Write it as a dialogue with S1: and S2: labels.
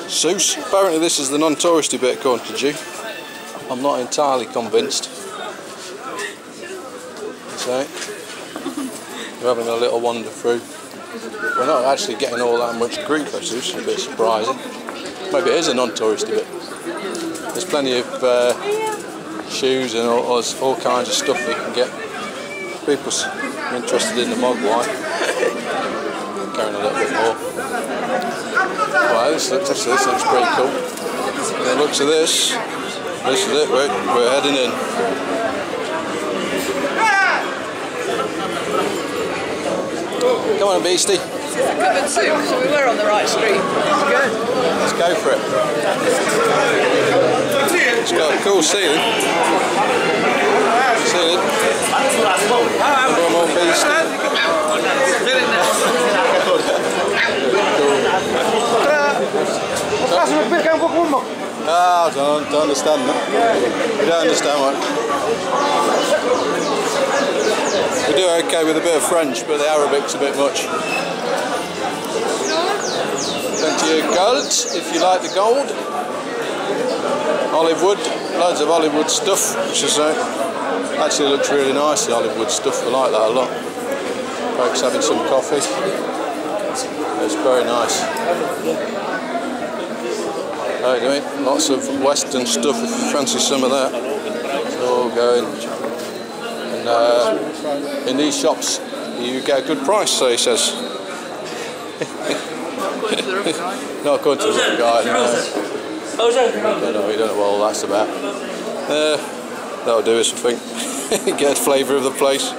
S1: Sousse. Apparently this is the non-touristy bit according to G. I'm not entirely convinced. So, we're having a little wander through. We're not actually getting all that much Greek at Sousse, a bit surprising. Maybe it is a non-touristy bit. There's plenty of shoes and all kinds of stuff you can get. People interested in the mogwai. Carrying a little bit more. Wow, this looks pretty cool. And the looks of this is it, we're heading in. Come on, beastie.
S2: This is a covered soup, so we were on the right street. Good.
S1: Let's go for it. It's got a cool ceiling. One more beastie. Ah, I don't understand that. You don't understand what? We do okay with a bit of French, but the Arabic's a bit much. Plenty of gold, if you like the gold. Olive wood, loads of olive wood stuff, which is actually looks really nice, the olive wood stuff. I like that a lot. Folks having some coffee. It's very nice. How you doing? Lots of Western stuff if you fancy some of that. It's all going. And in these shops you get a good price, so he says. Not according to the rough guy. No, we don't know what all that's about. That'll do us, I think. Get a flavour of the place.